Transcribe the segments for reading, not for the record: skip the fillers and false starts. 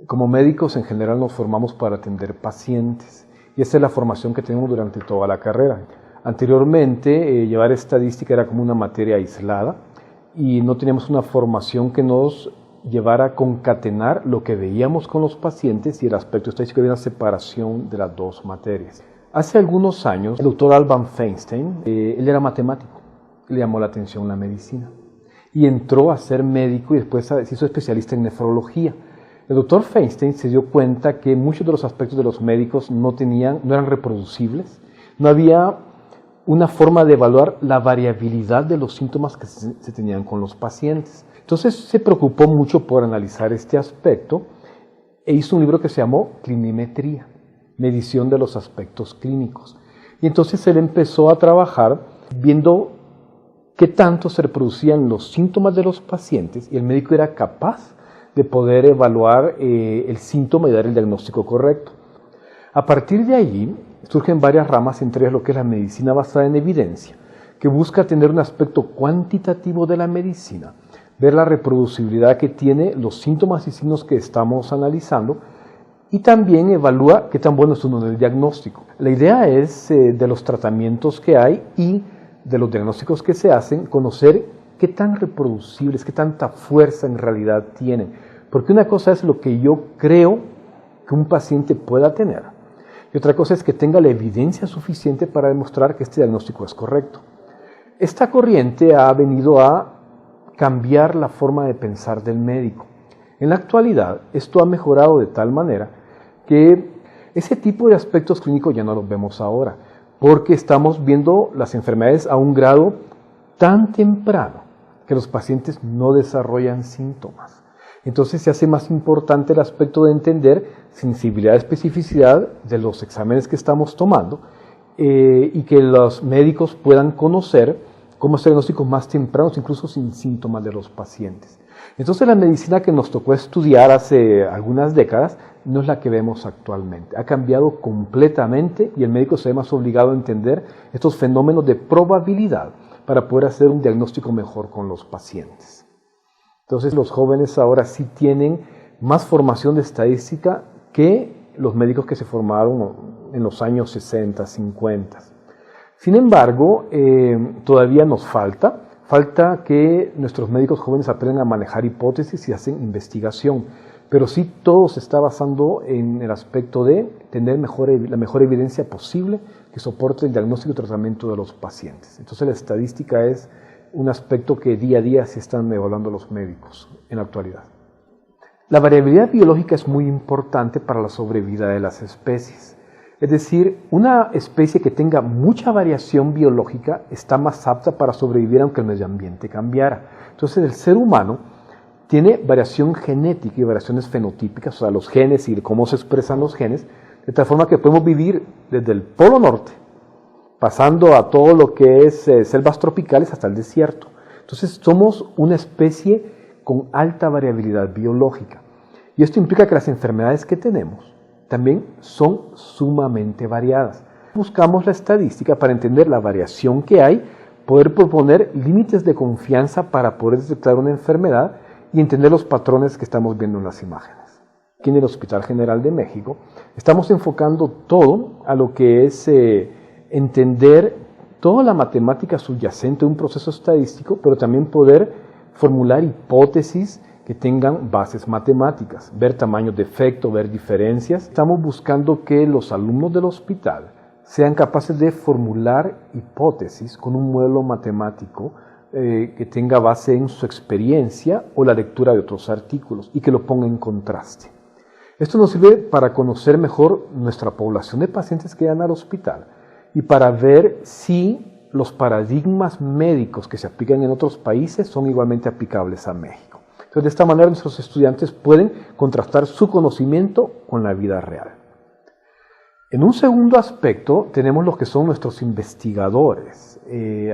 Como médicos en general nos formamos para atender pacientes y esa es la formación que tenemos durante toda la carrera. Anteriormente llevar estadística era como una materia aislada y no teníamos una formación que nos llevara a concatenar lo que veíamos con los pacientes y el aspecto estadístico. Había una separación de las dos materias. Hace algunos años el doctor Alban Feinstein, él era matemático, le llamó la atención la medicina y entró a ser médico y después se hizo especialista en nefrología. El doctor Feinstein se dio cuenta que muchos de los aspectos de los médicos no eran reproducibles, no había una forma de evaluar la variabilidad de los síntomas que se tenían con los pacientes. Entonces se preocupó mucho por analizar este aspecto e hizo un libro que se llamó Clinimetría, medición de los aspectos clínicos. Y entonces él empezó a trabajar viendo qué tanto se reproducían los síntomas de los pacientes y el médico era capaz de poder evaluar el síntoma y dar el diagnóstico correcto. A partir de allí surgen varias ramas, entre ellas lo que es la medicina basada en evidencia, que busca tener un aspecto cuantitativo de la medicina, ver la reproducibilidad que tiene los síntomas y signos que estamos analizando y también evalúa qué tan bueno es uno en el diagnóstico. La idea es de los tratamientos que hay y de los diagnósticos que se hacen, conocer qué tan reproducibles, qué tanta fuerza en realidad tienen. Porque una cosa es lo que yo creo que un paciente pueda tener y otra cosa es que tenga la evidencia suficiente para demostrar que este diagnóstico es correcto. Esta corriente ha venido a cambiar la forma de pensar del médico. En la actualidad, esto ha mejorado de tal manera que ese tipo de aspectos clínicos ya no los vemos ahora, porque estamos viendo las enfermedades a un grado tan temprano que los pacientes no desarrollan síntomas. Entonces se hace más importante el aspecto de entender sensibilidad y especificidad de los exámenes que estamos tomando y que los médicos puedan conocer cómo hacer diagnósticos más tempranos, incluso sin síntomas de los pacientes. Entonces la medicina que nos tocó estudiar hace algunas décadas no es la que vemos actualmente. Ha cambiado completamente y el médico se ve más obligado a entender estos fenómenos de probabilidad para poder hacer un diagnóstico mejor con los pacientes. Entonces los jóvenes ahora sí tienen más formación de estadística que los médicos que se formaron en los años 60, 50. Sin embargo, todavía nos falta que nuestros médicos jóvenes aprendan a manejar hipótesis y hacen investigación, pero sí todo se está basando en el aspecto de tener la mejor evidencia posible que soporte el diagnóstico y tratamiento de los pacientes. Entonces la estadística es un aspecto que día a día se están evaluando los médicos en la actualidad. La variabilidad biológica es muy importante para la sobrevida de las especies. Es decir, una especie que tenga mucha variación biológica está más apta para sobrevivir aunque el medio ambiente cambiara. Entonces el ser humano tiene variación genética y variaciones fenotípicas, o sea, los genes y cómo se expresan los genes, de tal forma que podemos vivir desde el Polo Norte, pasando a todo lo que es selvas tropicales hasta el desierto. Entonces somos una especie con alta variabilidad biológica. Y esto implica que las enfermedades que tenemos también son sumamente variadas. Buscamos la estadística para entender la variación que hay, poder proponer límites de confianza para poder detectar una enfermedad y entender los patrones que estamos viendo en las imágenes. Aquí en el Hospital General de México estamos enfocando todo a lo que es entender toda la matemática subyacente de un proceso estadístico, pero también poder formular hipótesis que tengan bases matemáticas, ver tamaños de efecto, ver diferencias. Estamos buscando que los alumnos del hospital sean capaces de formular hipótesis con un modelo matemático que tenga base en su experiencia o la lectura de otros artículos y que lo ponga en contraste. Esto nos sirve para conocer mejor nuestra población de pacientes que llegan al hospital y para ver si los paradigmas médicos que se aplican en otros países son igualmente aplicables a México. Entonces, de esta manera nuestros estudiantes pueden contrastar su conocimiento con la vida real. En un segundo aspecto tenemos los que son nuestros investigadores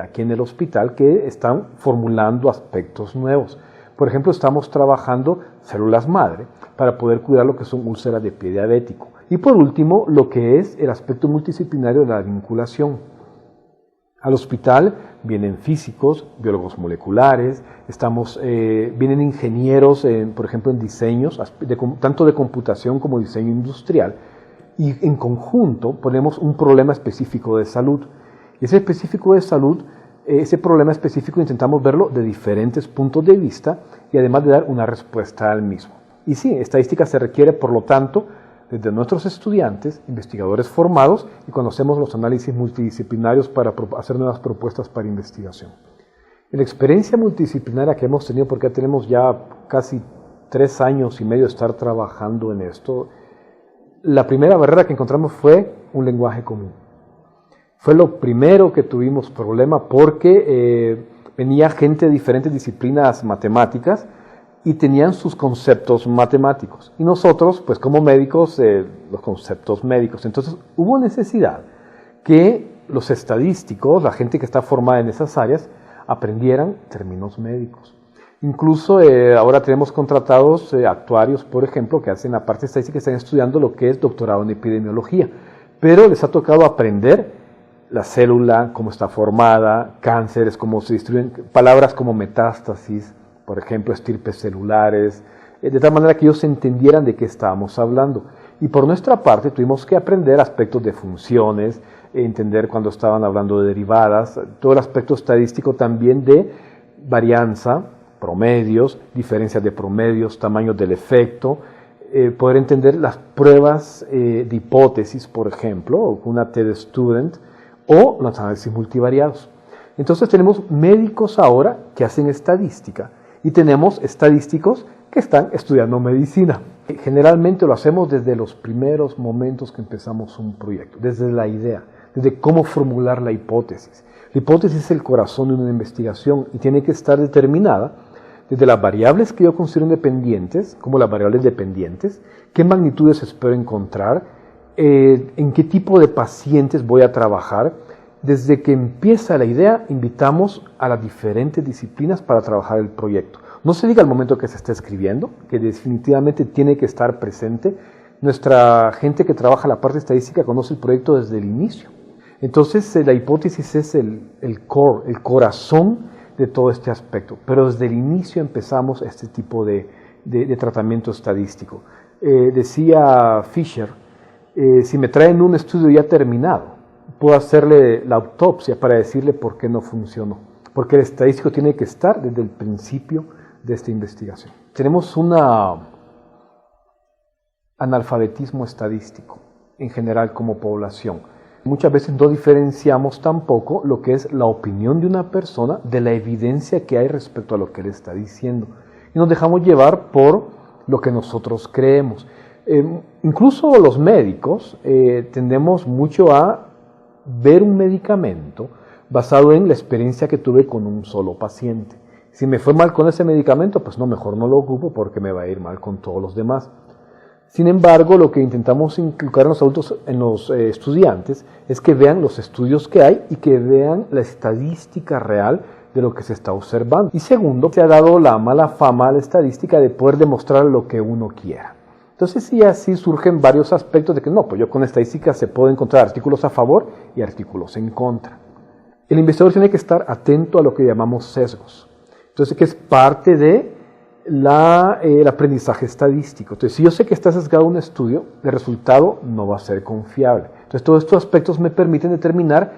aquí en el hospital que están formulando aspectos nuevos. Por ejemplo, estamos trabajando células madre para poder cuidar lo que son úlceras de pie diabético. Y por último, lo que es el aspecto multidisciplinario de la vinculación. Al hospital vienen físicos, biólogos moleculares, vienen ingenieros, por ejemplo, en diseños, tanto de computación como diseño industrial, y en conjunto ponemos un problema específico de salud. Y ese específico de salud, ese problema específico intentamos verlo de diferentes puntos de vista y además de dar una respuesta al mismo. Y sí, estadística se requiere, por lo tanto, desde nuestros estudiantes, investigadores formados, y conocemos los análisis multidisciplinarios para hacer nuevas propuestas para investigación. En la experiencia multidisciplinaria que hemos tenido, porque ya tenemos ya casi 3 años y medio de estar trabajando en esto, la primera barrera que encontramos fue un lenguaje común. Fue lo primero que tuvimos problema porque venía gente de diferentes disciplinas matemáticas y tenían sus conceptos matemáticos. Y nosotros, pues como médicos, los conceptos médicos. Entonces hubo necesidad que los estadísticos, la gente que está formada en esas áreas, aprendieran términos médicos. Incluso ahora tenemos contratados actuarios, por ejemplo, que hacen la parte estadística, que están estudiando lo que es doctorado en epidemiología. Pero les ha tocado aprender la célula, cómo está formada, cánceres, cómo se distribuyen, palabras como metástasis, por ejemplo, estirpes celulares, de tal manera que ellos entendieran de qué estábamos hablando. Y por nuestra parte tuvimos que aprender aspectos de funciones, entender cuando estaban hablando de derivadas, todo el aspecto estadístico también de varianza, promedios, diferencias de promedios, tamaños del efecto, poder entender las pruebas de hipótesis, por ejemplo, una T-de-Student, o los análisis multivariados. Entonces tenemos médicos ahora que hacen estadística y tenemos estadísticos que están estudiando medicina. Generalmente lo hacemos desde los primeros momentos que empezamos un proyecto, desde la idea, desde cómo formular la hipótesis. La hipótesis es el corazón de una investigación y tiene que estar determinada desde las variables que yo considero independientes, como las variables dependientes, qué magnitudes espero encontrar, en qué tipo de pacientes voy a trabajar. Desde que empieza la idea, invitamos a las diferentes disciplinas para trabajar el proyecto. No se diga al momento que se está escribiendo, que definitivamente tiene que estar presente. Nuestra gente que trabaja la parte estadística conoce el proyecto desde el inicio. Entonces, la hipótesis es el core, el corazón de todo este aspecto. Pero desde el inicio empezamos este tipo de tratamiento estadístico. Decía Fisher, si me traen un estudio ya terminado, puedo hacerle la autopsia para decirle por qué no funcionó. Porque el estadístico tiene que estar desde el principio de esta investigación. Tenemos un analfabetismo estadístico en general como población. Muchas veces no diferenciamos tampoco lo que es la opinión de una persona de la evidencia que hay respecto a lo que él está diciendo. Y nos dejamos llevar por lo que nosotros creemos. Incluso los médicos tendemos mucho a ver un medicamento basado en la experiencia que tuve con un solo paciente. Si me fue mal con ese medicamento, pues no, mejor no lo ocupo porque me va a ir mal con todos los demás. Sin embargo, lo que intentamos inculcar en los estudiantes es que vean los estudios que hay y que vean la estadística real de lo que se está observando. Y segundo, se ha dado la mala fama a la estadística de poder demostrar lo que uno quiera. Entonces sí, así surgen varios aspectos de que no, pues yo con estadística se puede encontrar artículos a favor y artículos en contra. El investigador tiene que estar atento a lo que llamamos sesgos. Entonces, que es parte de el aprendizaje estadístico. Entonces, si yo sé que está sesgado un estudio, el resultado no va a ser confiable. Entonces, todos estos aspectos me permiten determinar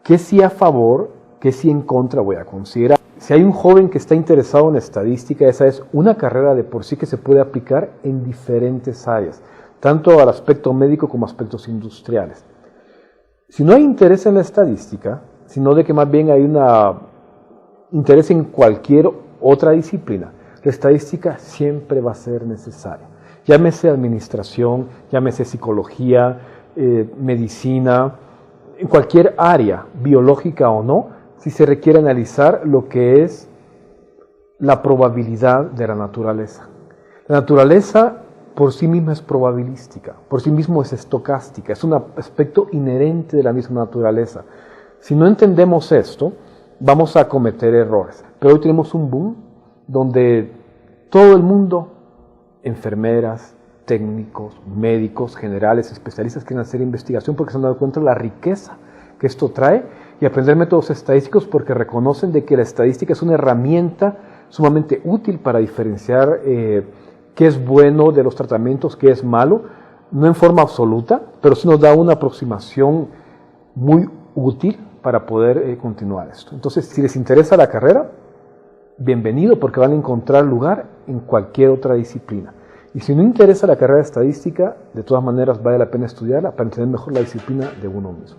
qué sí a favor, qué sí en contra voy a considerar. Si hay un joven que está interesado en estadística, esa es una carrera de por sí que se puede aplicar en diferentes áreas, tanto al aspecto médico como aspectos industriales. Si no hay interés en la estadística, sino de que más bien hay un interés en cualquier otra disciplina, la estadística siempre va a ser necesaria. Llámese administración, llámese psicología, medicina, en cualquier área, biológica o no, si se requiere analizar lo que es la probabilidad de la naturaleza. La naturaleza por sí misma es probabilística, por sí mismo es estocástica, es un aspecto inherente de la misma naturaleza. Si no entendemos esto, vamos a cometer errores. Pero hoy tenemos un boom donde todo el mundo, enfermeras, técnicos, médicos, generales, especialistas, quieren hacer investigación porque se han dado cuenta de la riqueza que esto trae y aprender métodos estadísticos porque reconocen de que la estadística es una herramienta sumamente útil para diferenciar qué es bueno de los tratamientos, qué es malo, no en forma absoluta, pero sí nos da una aproximación muy útil para poder continuar esto. Entonces, si les interesa la carrera, bienvenido, porque van a encontrar lugar en cualquier otra disciplina. Y si no interesa la carrera de estadística, de todas maneras vale la pena estudiarla para entender mejor la disciplina de uno mismo.